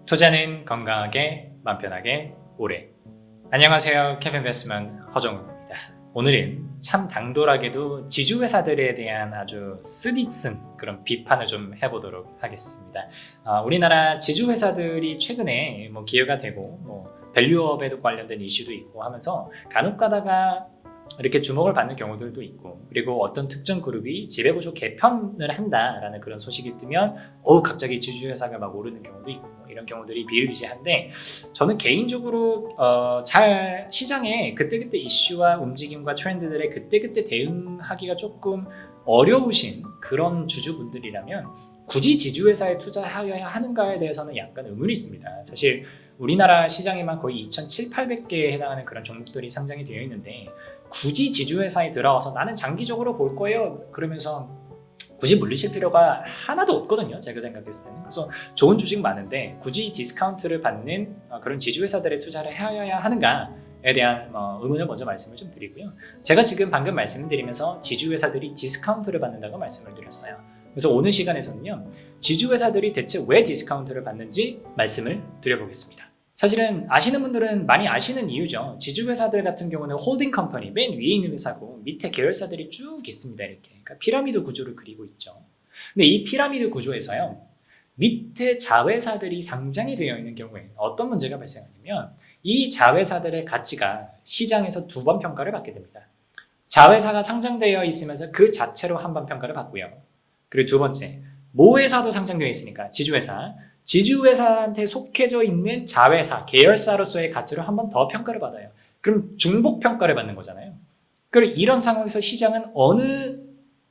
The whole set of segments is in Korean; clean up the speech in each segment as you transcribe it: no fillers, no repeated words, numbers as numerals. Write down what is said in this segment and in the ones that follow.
투자는 건강하게, 맘 편하게, 오래. 안녕하세요. 캡인베스트먼트 허정우입니다. 오늘은 참 당돌하게도 지주회사들에 대한 아주 쓰디쓴 그런 비판을 좀 해보도록 하겠습니다. 우리나라 지주회사들이 최근에 기회가 되고 밸류업에도 관련된 이슈도 있고 하면서 간혹 가다가 이렇게 주목을 받는 경우들도 있고, 그리고 어떤 특정 그룹이 지배구조 개편을 한다라는 그런 소식이 뜨면 갑자기 지주회사가 막 오르는 경우도 있고, 이런 경우들이 비일비재한데, 저는 개인적으로 잘 시장에 그때그때 이슈와 움직임과 트렌드들에 그때그때 대응하기가 조금 어려우신 그런 주주분들이라면 굳이 지주회사에 투자해야 하는가에 대해서는 약간 의문이 있습니다. 사실 우리나라 시장에만 거의 2,700~800개에 해당하는 그런 종목들이 상장이 되어 있는데, 굳이 지주회사에 들어와서 나는 장기적으로 볼 거예요 그러면서 굳이 물리실 필요가 하나도 없거든요, 제가 생각했을 때는. 그래서 좋은 주식 많은데 굳이 디스카운트를 받는 그런 지주회사들에 투자를 해야 하는가에 대한 의문을 먼저 말씀을 좀 드리고요. 제가 지금 방금 말씀을 드리면서 지주회사들이 디스카운트를 받는다고 말씀을 드렸어요. 그래서 오늘 시간에서는요, 지주회사들이 대체 왜 디스카운트를 받는지 말씀을 드려보겠습니다. 사실은 아시는 분들은 많이 아시는 이유죠. 지주회사들 같은 경우는 홀딩 컴퍼니, 맨 위에 있는 회사고 밑에 계열사들이 쭉 있습니다. 이렇게. 그러니까 피라미드 구조를 그리고 있죠. 근데 이 피라미드 구조에서요, 밑에 자회사들이 상장이 되어 있는 경우에 어떤 문제가 발생하냐면, 이 자회사들의 가치가 시장에서 두 번 평가를 받게 됩니다. 자회사가 상장되어 있으면서 그 자체로 한 번 평가를 받고요. 그리고 두 번째, 모회사도 상장되어 있으니까 지주회사한테 속해져 있는 자회사, 계열사로서의 가치로 한 번 더 평가를 받아요. 그럼 중복 평가를 받는 거잖아요. 그럼 이런 상황에서 시장은 어느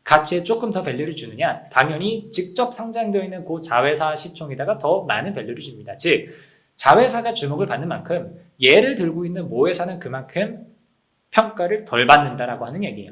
가치에 조금 더 밸류를 주느냐? 당연히 직접 상장되어 있는 그 자회사 시총에다가 더 많은 밸류를 줍니다. 즉, 자회사가 주목을 받는 만큼 얘를 들고 있는 모회사는 그만큼 평가를 덜 받는다라고 하는 얘기예요.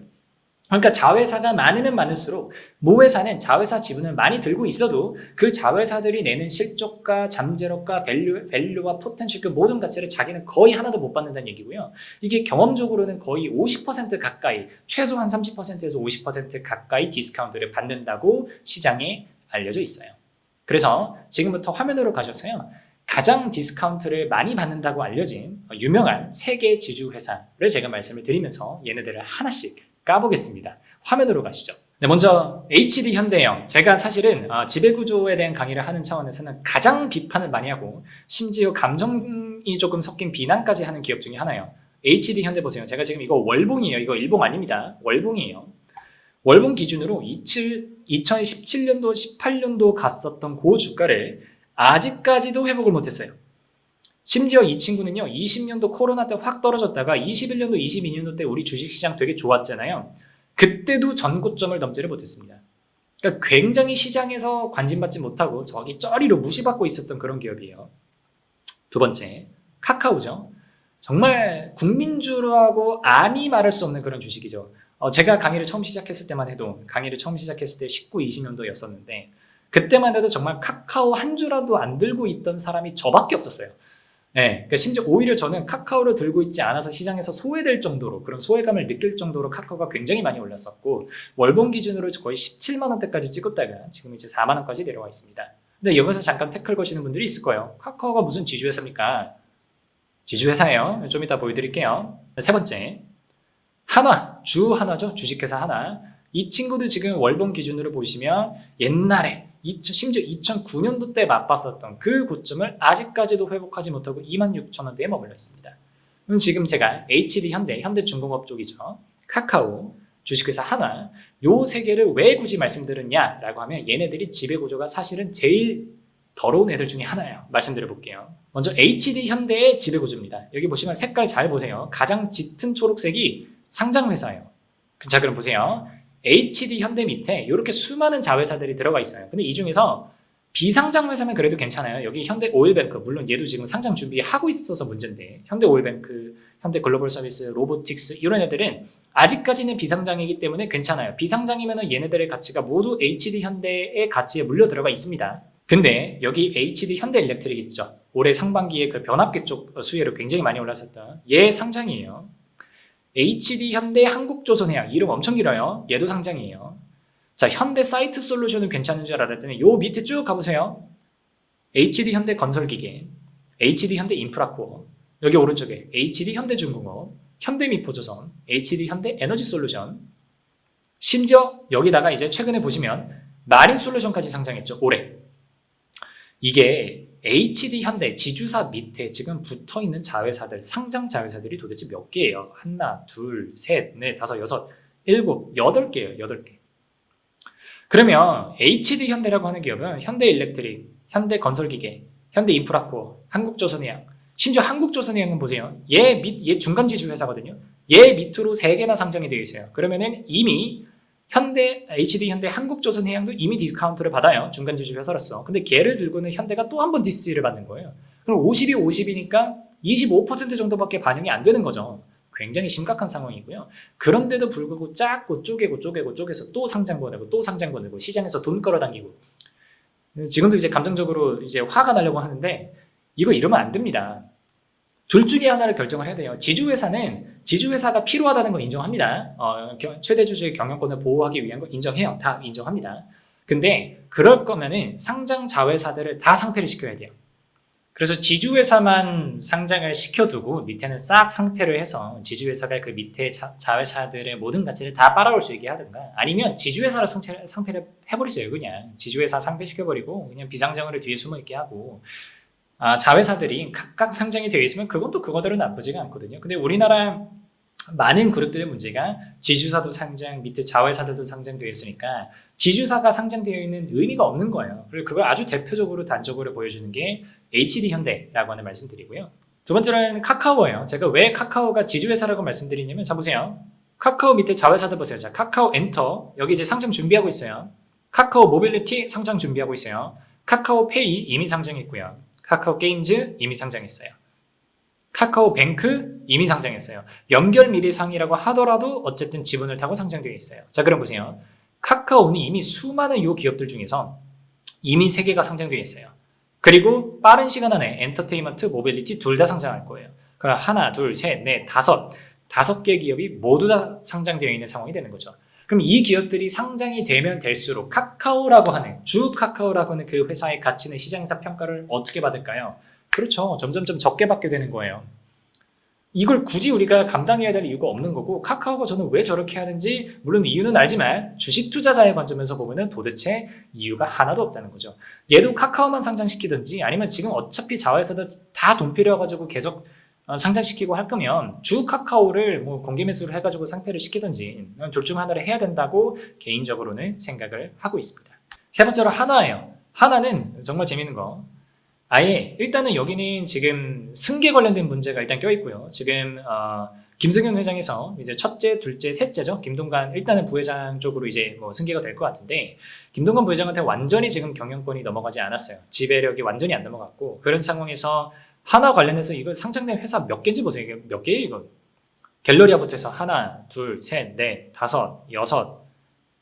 그러니까 자회사가 많으면 많을수록 모회사는 자회사 지분을 많이 들고 있어도 그 자회사들이 내는 실적과 잠재력과 밸류와 포텐셜, 그 모든 가치를 자기는 거의 하나도 못 받는다는 얘기고요. 이게 경험적으로는 거의 50% 가까이, 최소한 30%에서 50% 가까이 디스카운트를 받는다고 시장에 알려져 있어요. 그래서 지금부터 화면으로 가셔서요, 가장 디스카운트를 많이 받는다고 알려진 유명한 3개 지주회사를 제가 말씀을 드리면서 얘네들을 하나씩 까보겠습니다. 화면으로 가시죠. 네, 먼저 HD 현대형. 제가 사실은 지배구조에 대한 강의를 하는 차원에서는 가장 비판을 많이 하고, 심지어 감정이 조금 섞인 비난까지 하는 기업 중에 하나예요. HD 현대 보세요. 제가 지금 이거 월봉이에요. 이거 일봉 아닙니다. 월봉이에요. 월봉 기준으로 2017년도, 18년도 갔었던 그 주가를 아직까지도 회복을 못했어요. 심지어 이 친구는요, 20년도 코로나 때 확 떨어졌다가 21년도, 22년도 때 우리 주식시장 되게 좋았잖아요. 그때도 전고점을 넘지를 못했습니다. 그러니까 굉장히 시장에서 관심받지 못하고 저기 쩌리로 무시받고 있었던 그런 기업이에요. 두 번째, 카카오죠. 정말 국민주라고 아니 말할 수 없는 그런 주식이죠. 제가 강의를 처음 시작했을 때만 해도, 강의를 처음 시작했을 때 19, 20년도였었는데 그때만 해도 정말 카카오 한 주라도 안 들고 있던 사람이 저밖에 없었어요. 네, 그러니까 심지어 오히려 저는 카카오를 들고 있지 않아서 시장에서 소외될 정도로, 그런 소외감을 느낄 정도로 카카오가 굉장히 많이 올랐었고, 월봉 기준으로 거의 17만 원대까지 찍었다가 지금 이제 4만 원까지 내려와 있습니다. 근데 여기서 잠깐 태클 거시는 분들이 있을 거예요. 카카오가 무슨 지주회사입니까? 지주회사예요. 좀 이따 보여드릴게요. 세 번째, 한화, 주한화죠. 주식회사 한화. 이 친구도 지금 월봉 기준으로 보시면 옛날에 심지어 2009년도 때 맛봤었던 그 고점을 아직까지도 회복하지 못하고 26,000원대에 머물러 있습니다. 그럼 지금 제가 HD 현대중공업 쪽이죠. 카카오, 주식회사 한화, 요 세 개를 왜 굳이 말씀드렸냐라고 하면 얘네들이 지배구조가 사실은 제일 더러운 애들 중에 하나예요. 말씀드려볼게요. 먼저 HD 현대의 지배구조입니다. 여기 보시면 색깔 잘 보세요. 가장 짙은 초록색이 상장회사예요. 자, 그럼 보세요. HD 현대 밑에 이렇게 수많은 자회사들이 들어가 있어요. 근데 이 중에서 비상장 회사면 그래도 괜찮아요. 여기 현대 오일뱅크, 물론 얘도 지금 상장 준비하고 있어서 문제인데, 현대 오일뱅크, 현대 글로벌 서비스, 로보틱스 이런 애들은 아직까지는 비상장이기 때문에 괜찮아요. 비상장이면 얘네들의 가치가 모두 HD 현대의 가치에 물려 들어가 있습니다. 근데 여기 HD 현대 일렉트릭 있죠. 올해 상반기에 그 변압기 쪽 수혜로 굉장히 많이 올랐었던 얘 상장이에요. HD 현대 한국조선해양, 이름 엄청 길어요. 얘도 상장이에요. 자, 현대 사이트 솔루션은 괜찮은 줄 알았더니 요 밑에 쭉 가보세요. HD 현대 건설기계, HD 현대 인프라코어, 여기 오른쪽에 HD 현대중공업, 현대미포조선, HD 현대 에너지솔루션, 심지어 여기다가 이제 최근에 보시면 마린솔루션까지 상장했죠. 올해. 이게 HD 현대 지주사 밑에 지금 붙어있는 자회사들, 상장 자회사들이 도대체 몇 개예요? 하나, 둘, 셋, 넷, 다섯, 여섯, 일곱, 8개예요. 8개. 그러면 HD 현대라고 하는 기업은 현대일렉트릭, 현대건설기계, 현대인프라코어, 한국조선해양, 심지어 한국조선해양은 보세요. 얘 중간 지주 회사거든요. 얘 밑으로 3개나 상장이 되어 있어요. 그러면은 이미 HD 현대 한국조선해양도 이미 디스카운트를 받아요. 중간 지주 회사로서. 근데 걔를 들고는 현대가 또 한 번 디스를 받는 거예요. 그럼 50이 50이니까 25% 정도밖에 반영이 안 되는 거죠. 굉장히 심각한 상황이고요. 그런데도 불구하고 작고 쪼개서 또 상장 보내고 또 상장 보내고 시장에서 돈 끌어당기고 지금도 이제 감정적으로 이제 화가 나려고 하는데 이거 이러면 안 됩니다. 둘 중에 하나를 결정을 해야 돼요. 지주회사는 지주회사가 필요하다는 거 인정합니다. 최대 주주의 경영권을 보호하기 위한 거 인정해요. 다 인정합니다. 근데 그럴 거면은 상장 자회사들을 다 상폐를 시켜야 돼요. 그래서 지주회사만 상장을 시켜두고 밑에는 싹 상폐를 해서 지주회사가 그 밑에 자회사들의 모든 가치를 다 빨아올 수 있게 하든가 아니면 지주회사를 상폐를 해버리세요. 그냥 지주회사 상폐시켜버리고 그냥 비상장으로 뒤에 숨어있게 하고 자회사들이 각각 상장이 되어 있으면 그건 또 그거대로 나쁘지가 않거든요. 근데 우리나라 많은 그룹들의 문제가 지주사도 상장, 밑에 자회사들도 상장되어 있으니까 지주사가 상장되어 있는 의미가 없는 거예요. 그리고 그걸 아주 대표적으로 단적으로 보여주는 게 HD 현대라고 하는 말씀드리고요. 두 번째로는 카카오예요. 제가 왜 카카오가 지주회사라고 말씀드리냐면 자 보세요. 카카오 밑에 자회사들 보세요. 자 카카오 엔터 여기 이제 상장 준비하고 있어요. 카카오 모빌리티 상장 준비하고 있어요. 카카오 페이 이미 상장했고요. 카카오 게임즈 이미 상장했어요. 카카오뱅크 이미 상장했어요. 연결미래상이라고 하더라도 어쨌든 지분을 타고 상장되어 있어요. 자 그럼 보세요. 카카오는 이미 수많은 요 기업들 중에서 이미 3개가 상장되어 있어요. 그리고 빠른 시간 안에 엔터테인먼트, 모빌리티 둘 다 상장할 거예요. 그럼 하나, 둘, 셋, 넷, 다섯 개 기업이 모두 다 상장되어 있는 상황이 되는 거죠. 그럼 이 기업들이 상장이 되면 될수록 카카오라고 하는 주 카카오라고 하는 그 회사의 가치는 시장에서 평가를 어떻게 받을까요? 그렇죠. 점점점 적게 받게 되는 거예요. 이걸 굳이 우리가 감당해야 될 이유가 없는 거고 카카오가 저는 왜 저렇게 하는지 물론 이유는 알지만 주식 투자자의 관점에서 보면은 도대체 이유가 하나도 없다는 거죠. 얘도 카카오만 상장시키든지 아니면 지금 어차피 자회사들 다 돈 필요해가지고 계속 상장시키고 할 거면 주 카카오를 뭐 공개 매수를 해가지고 상폐를 시키든지 둘 중 하나를 해야 된다고 개인적으로는 생각을 하고 있습니다. 세 번째로 하나예요. 하나는 정말 재밌는 거. 아예 일단은 여기는 지금 승계 관련된 문제가 일단 껴있고요. 지금 김승현 회장에서 이제 첫째, 둘째, 셋째죠. 김동관 일단은 부회장 쪽으로 이제 뭐 승계가 될 것 같은데 김동관 부회장한테 완전히 지금 경영권이 넘어가지 않았어요. 지배력이 완전히 안 넘어갔고 그런 상황에서 하나 관련해서 이거 상장된 회사 몇 개인지 보세요. 이게 몇 개예요 이거? 갤러리아부터 해서 하나, 둘, 셋, 넷, 다섯, 여섯,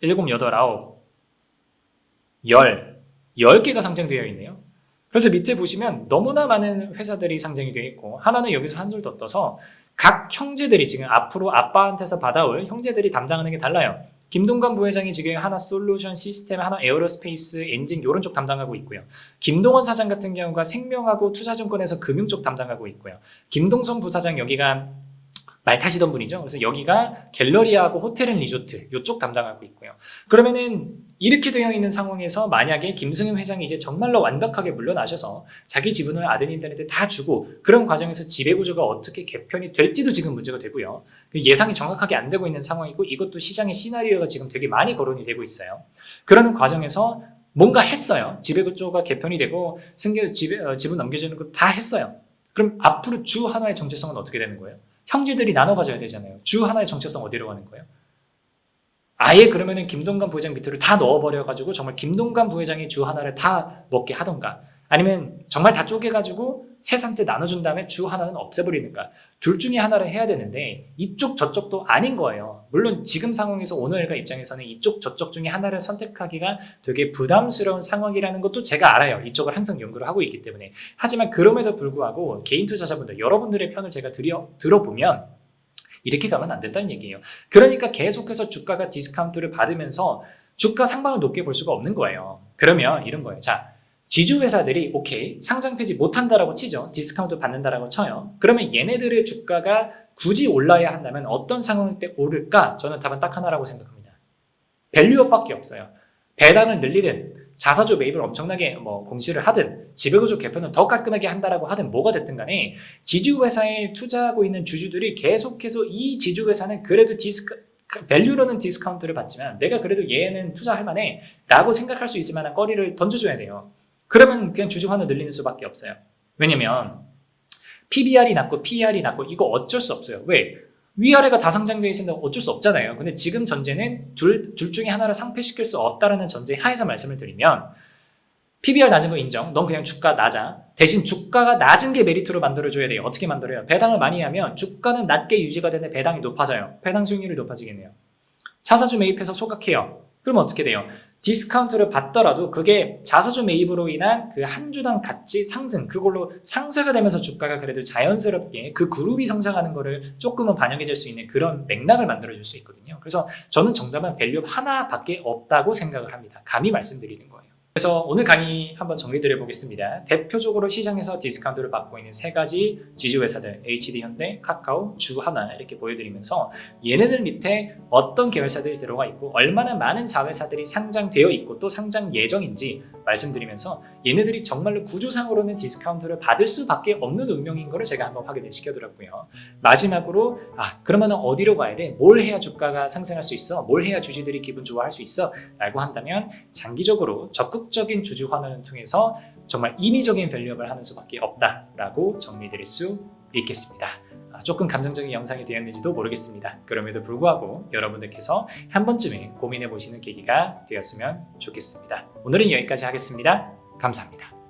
일곱, 여덟, 아홉, 10개가 상장되어 있네요. 그래서 밑에 보시면 너무나 많은 회사들이 상장이 되어 있고 하나는 여기서 한술 더 떠서 각 형제들이 지금 앞으로 아빠한테서 받아올 형제들이 담당하는 게 달라요. 김동관 부회장이 지금 하나 솔루션 시스템, 하나 에어로스페이스, 엔진 이런 쪽 담당하고 있고요. 김동원 사장 같은 경우가 생명하고 투자증권에서 금융 쪽 담당하고 있고요. 김동선 부사장 여기가 말 타시던 분이죠. 그래서 여기가 갤러리아하고 호텔 앤 리조트 이쪽 담당하고 있고요. 그러면은 이렇게 되어 있는 상황에서 만약에 김승현 회장이 이제 정말로 완벽하게 물러나셔서 자기 지분을 아드님들한테 다 주고 그런 과정에서 지배구조가 어떻게 개편이 될지도 지금 문제가 되고요. 예상이 정확하게 안 되고 있는 상황이고 이것도 시장의 시나리오가 지금 되게 많이 거론이 되고 있어요. 그러는 과정에서 뭔가 했어요. 지배구조가 개편이 되고 지분 넘겨주는 거 다 했어요. 그럼 앞으로 주 하나의 정체성은 어떻게 되는 거예요? 형제들이 나눠 가져야 되잖아요. 주 하나의 정체성 어디로 가는 거예요? 아예 그러면은 김동관 부회장 밑으로 다 넣어버려가지고 정말 김동관 부회장이 주 하나를 다 먹게 하던가 아니면 정말 다 쪼개가지고 세상한테 나눠준 다음에 주 하나는 없애버리는가 둘 중에 하나를 해야 되는데 이쪽 저쪽도 아닌 거예요. 물론 지금 상황에서 오너일가 입장에서는 이쪽 저쪽 중에 하나를 선택하기가 되게 부담스러운 상황이라는 것도 제가 알아요. 이쪽을 항상 연구를 하고 있기 때문에. 하지만 그럼에도 불구하고 개인 투자자분들 여러분들의 편을 제가 들어보면 이렇게 가면 안 된다는 얘기예요. 그러니까 계속해서 주가가 디스카운트를 받으면서 주가 상방을 높게 볼 수가 없는 거예요. 그러면 이런 거예요. 자, 지주회사들이 오케이 상장 폐지 못한다라고 치죠. 디스카운트 받는다라고 쳐요. 그러면 얘네들의 주가가 굳이 올라야 한다면 어떤 상황일 때 오를까? 저는 답은 딱 하나라고 생각합니다. 밸류업밖에 없어요. 배당을 늘리든 자사주 매입을 엄청나게 공시를 하든 지배구조 개편을 더 깔끔하게 한다라고 하든 뭐가 됐든 간에 지주회사에 투자하고 있는 주주들이 계속해서 이 지주회사는 그래도 밸류로는 디스카운트를 받지만 내가 그래도 얘는 투자할 만해 라고 생각할 수 있을 만한 거리를 던져줘야 돼요. 그러면 그냥 주주환을 늘리는 수밖에 없어요. 왜냐면 PBR이 낮고 PER이 낮고 이거 어쩔 수 없어요. 왜? 위아래가 다 상장되어 있으면 어쩔 수 없잖아요. 근데 지금 전제는 둘 중에 하나를 상폐시킬 수 없다라는 전제 하에서 말씀을 드리면 PBR 낮은 거 인정. 넌 그냥 주가 낮아. 대신 주가가 낮은 게 메리트로 만들어줘야 돼요. 어떻게 만들어요? 배당을 많이 하면 주가는 낮게 유지가 되는데 배당이 높아져요. 배당 수익률이 높아지겠네요. 자사주 매입해서 소각해요. 그러면 어떻게 돼요? 디스카운트를 받더라도 그게 자사주 매입으로 인한 그 한 주당 가치 상승, 그걸로 상쇄가 되면서 주가가 그래도 자연스럽게 그 그룹이 성장하는 거를 조금은 반영해 줄 수 있는 그런 맥락을 만들어 줄 수 있거든요. 그래서 저는 정답은 밸류업 하나밖에 없다고 생각을 합니다. 감히 말씀드리는 거예요. 그래서 오늘 강의 한번 정리드려 보겠습니다. 대표적으로 시장에서 디스카운트를 받고 있는 세 가지 지주회사들 HD현대, 카카오, 주하나 이렇게 보여드리면서 얘네들 밑에 어떤 계열사들이 들어가 있고 얼마나 많은 자회사들이 상장되어 있고 또 상장 예정인지 말씀드리면서 얘네들이 정말로 구조상으로는 디스카운트를 받을 수밖에 없는 운명인 거를 제가 한번 확인을 시켜드렸고요. 마지막으로 그러면 어디로 가야 돼? 뭘 해야 주가가 상승할 수 있어? 뭘 해야 주주들이 기분 좋아할 수 있어? 라고 한다면 장기적으로 적극적인 주주 환원을 통해서 정말 인위적인 밸류업을 하는 수밖에 없다라고 정리드릴 수 있겠습니다. 조금 감정적인 영상이 되었는지도 모르겠습니다. 그럼에도 불구하고 여러분들께서 한 번쯤은 고민해 보시는 계기가 되었으면 좋겠습니다. 오늘은 여기까지 하겠습니다. 감사합니다.